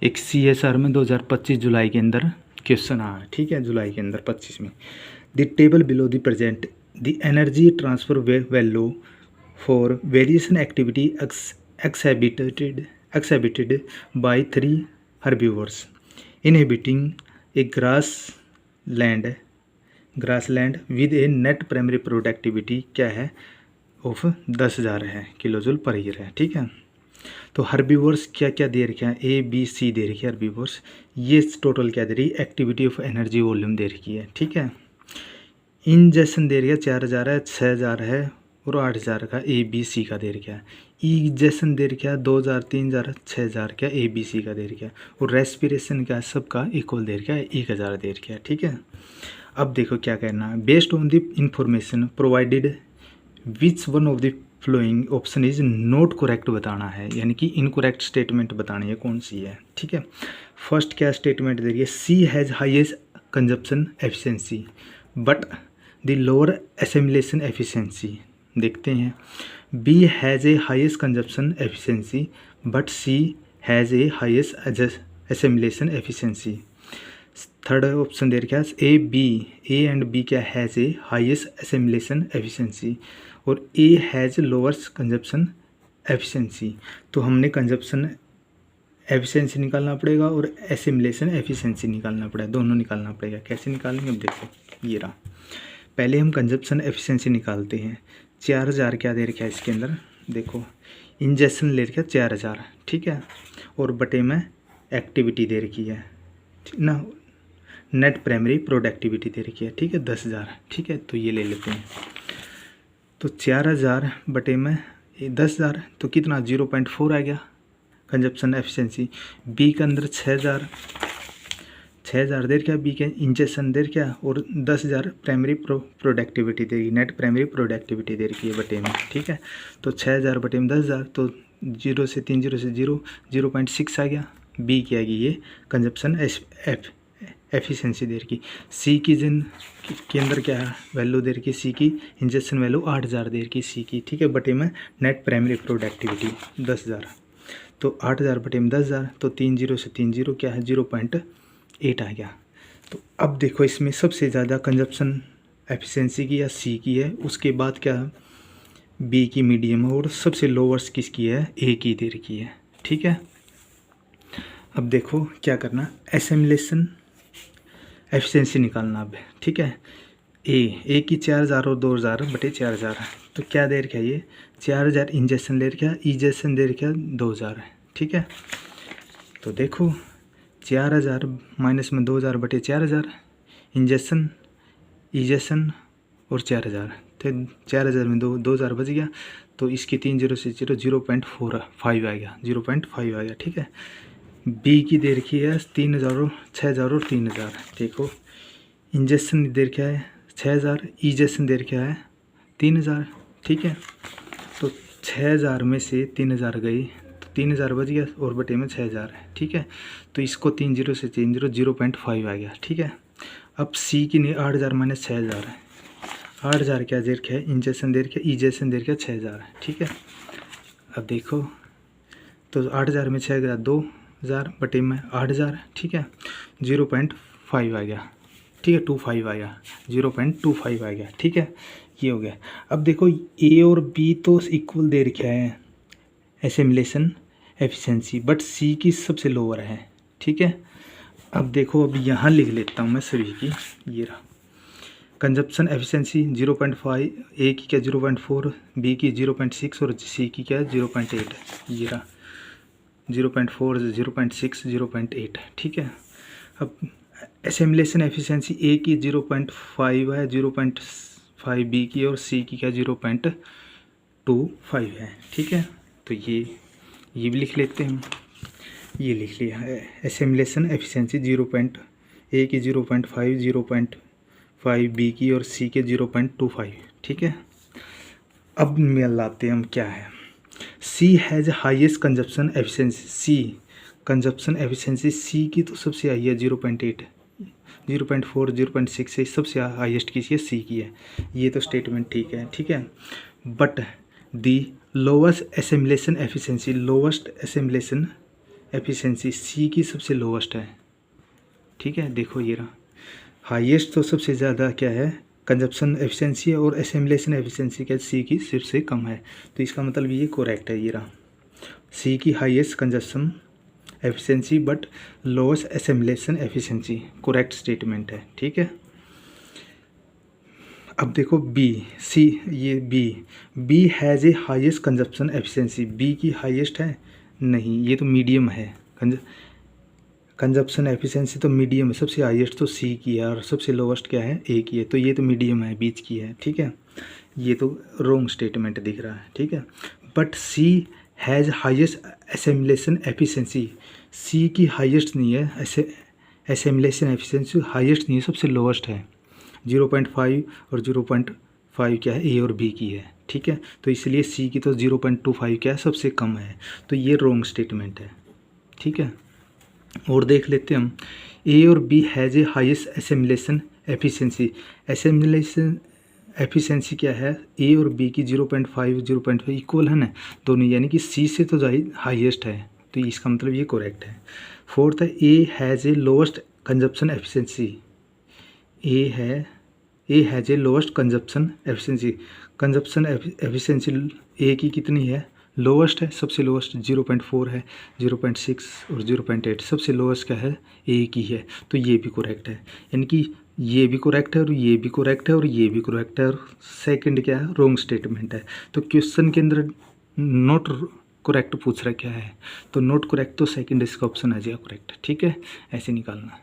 एक CSR में 2025 जुलाई के अंदर क्वेश्चन आया है, ठीक है, जुलाई के अंदर 25 में। The table below the present the energy transfer value for variation activity exhibited by 3 herbivores inhabiting a grassland with a net primary productivity क्या है ऑफ 10,000 है किलोजूल पर ईयर है, ठीक है। तो हर्बीवोर्स क्या क्या दे रखे हैं, ABC दे रखी है हर्बीवोर्स। ये टोटल क्या दे रही है, एक्टिविटी ऑफ एनर्जी वॉल्यूम दे रखी है, ठीक है। इंजेक्शन दे रही है 4,000 है, 6,000 है और 8,000 का ABC का दे रखा है। इंजेक्शन दे रखा है 2,000, 3,000, 6,000 का ABC का दे रखा है और रेस्पिरेशन का सबका इक्वल दे रखा है 1,000 दे रखा है, ठीक है। अब देखो क्या करना है, based on the information provided which one of the flowing option is not correct बताना है, यानी कि इनकरेक्ट स्टेटमेंट बतानी है कौन सी है, ठीक है। फर्स्ट क्या स्टेटमेंट दे रही है, C has highest consumption efficiency but the lower assimilation efficiency. देखते हैं, B has a highest consumption efficiency but C has a highest assimilation efficiency. Third option दे रखा है ए एंड बी क्या has a highest assimilation efficiency और A has lowers consumption efficiency. तो हमने consumption efficiency निकालना पड़ेगा और एसिमिलेशन एफिशिएंसी निकालना पड़ेगा, दोनों निकालना पड़ेगा। कैसे निकालेंगे, अब देखो ये रहा। पहले हम कंजप्शन एफिशिएंसी निकालते हैं। 4,000 क्या दे रखा है इसके अंदर, देखो इंजेक्शन ले रखा है 4,000, ठीक है, और बटे में एक्टिविटी दे रखी है ना, नेट प्राइमरी प्रोडक्टिविटी दे रखी है, ठीक है 10,000, ठीक है। तो ये ले लेते हैं, तो 4,000 बटे में 10,000 तो कितना 0.4 आ गया कंजप्शन एफिशिएंसी। बी के अंदर 6,000 दे क्या, बी के इंजेक्शन दे क्या और 10,000 प्राइमरी प्रोडक्टिविटी देगी, नेट प्राइमरी प्रोडक्टिविटी दे रखी है बटे में, ठीक है। तो 6,000 बटे में 10,000 तो 0 से 3 0 से 0.6 आ गया। बी की आएगी ये कंजप्शन एफिशिएंसी दे रखी। सी की के अंदर क्या है वैल्यू दे रखी, सी की इंजेक्शन वैल्यू 8,000 दे रखी सी की, ठीक है, बटे में नेट प्राइमरी प्रोडक्टिविटी 10,000। तो 8,000 बटे में 10,000 तो 3 0 से 3 0 क्या है 0.8 आ गया। तो अब देखो इसमें सबसे ज़्यादा कंजप्शन एफिशिएंसी की या सी की है, उसके बाद क्या है बी की मीडियम और सबसे लोअर्स किसकी है, ए की दे रखी है, ठीक है। अब देखो क्या करना, एसिमिलेशन एफिशिएंसी निकालना अब, ठीक है। ए की 4,000 और 2,000 बटे 4,000 तो क्या दे रखा है ये 4,000 इंजेक्शन ले रखा है, इंजेक्शन दे रखा है 2,000, ठीक है। तो देखो 4,000 माइनस में 2,000 बटे 4,000 इंजेक्शन और 4,000 तो 4,000 में 2,000 बच गया, तो इसकी 3 0 से 0.45 आ गया, 0.5 आ गया, ठीक है। बी की दे रखी है 3,000 6,000 और 3,000, देखो इंजेक्शन दे रखा है 6,000, इंजेक्शन दे रखा है 3,000, ठीक है। तो 6,000 में से 3,000 गई तो 3,000 बच गया और बटे में 6,000 है, ठीक है। तो इसको 3 0 से 3 0 0.5 आ गया, ठीक है। अब सी की नहीं 8,000 माइनस 6,000 है, 8,000 क्या दे रखा है इंजेक्शन दे रखा है, इंजेक्शन दे रखा है 6,000, ठीक है। अब देखो तो 8,000 में 6 गया 2,000 बटे में 8,000, ठीक है, 0.5 आ गया, ठीक है 25 आ गया, 0.25 आ गया, ठीक है, ये हो गया। अब देखो ए और बी तो इक्वल दे रखा है एसिमिलेशन एफिशिएंसी बट सी की सबसे लोअर है, ठीक है। अब देखो अब यहाँ लिख लेता हूँ मैं सभी की, ये रहा कंजप्शन एफिशिएंसी 0.5, ए की क्या 0.4, बी की 0.6 और सी की क्या 0.8, ये रहा 0.4 0.6 0.8, ठीक है। अब एसिमिलेशन एफिशिएंसी ए की 0.5 है, 0.5 बी की और सी की क्या 0.25 है, ठीक है। तो ये भी लिख लेते हैं, ये लिख लिया है एसिमिलेशन एफिशिएंसी ए की 0.5 0.5 बी की और सी के 0.25, ठीक है। अब मिलाते हैं हम क्या है, C has highest consumption efficiency, C consumption efficiency C की तो सबसे हाई है 0.8, 0.4 0.6 से सबसे हाईएस्ट किसी है सी की है, ये तो स्टेटमेंट ठीक है, ठीक है। But the lowest assimilation efficiency, lowest assimilation efficiency C की सबसे लोवेस्ट है, ठीक है। देखो ये रहा, हाईएस्ट तो सबसे ज़्यादा क्या है कंजप्शन एफिशिएंसी है, और असेंबलेशन एफिशिएंसी क्या सी की सबसे कम है। तो इसका मतलब ये करेक्ट है, ये रहा सी की highest consumption efficiency but lowest assimilation efficiency, correct statement है, ठीक है। अब देखो बी सी, ये B has a highest consumption efficiency, B की हाईएस्ट है नहीं, ये तो मीडियम है। कंजप्शन एफिशिएंसी तो मीडियम है, सबसे हाईएस्ट तो सी की है और सबसे लोवेस्ट क्या है ए की है, तो ये तो मीडियम है, बीच की है, ठीक है। ये तो रॉन्ग स्टेटमेंट दिख रहा है, ठीक है। But C has highest assimilation efficiency, C की हाईएस्ट नहीं है, असेंबलेशन एफिशिएंसी हाईएस्ट नहीं है, सबसे लोवेस्ट है। 0.5 और 0.5 क्या है ए और बी की है, ठीक है। तो इसलिए सी की तो 0.25 क्या है सबसे कम है, तो ये रॉन्ग स्टेटमेंट है, ठीक है। और देख लेते हैं हम, ए और B has a highest assimilation efficiency, assimilation efficiency क्या है ए और बी की 0.5 इक्वल है ना दोनों, यानी कि सी से तो हाईएस्ट है, तो इसका मतलब ये करेक्ट है। फोर्थ है A has a lowest consumption efficiency, A has a lowest consumption efficiency, consumption efficiency A की कितनी है लोवेस्ट है, सबसे लोवेस्ट 0.4 है, 0.6 और 0.8 सबसे लोवेस्ट क्या है ए की है, तो ये भी करेक्ट है। यानी कि ये भी करेक्ट है और ये भी करेक्ट है और ये भी करेक्ट है, और सेकंड क्या है रॉन्ग स्टेटमेंट है। तो क्वेश्चन के अंदर नॉट करेक्ट पूछ रहा क्या है, तो नॉट करेक्ट, तो सेकंड इसका ऑप्शन आ जाएगा करेक्ट, ठीक है। ऐसे निकालना।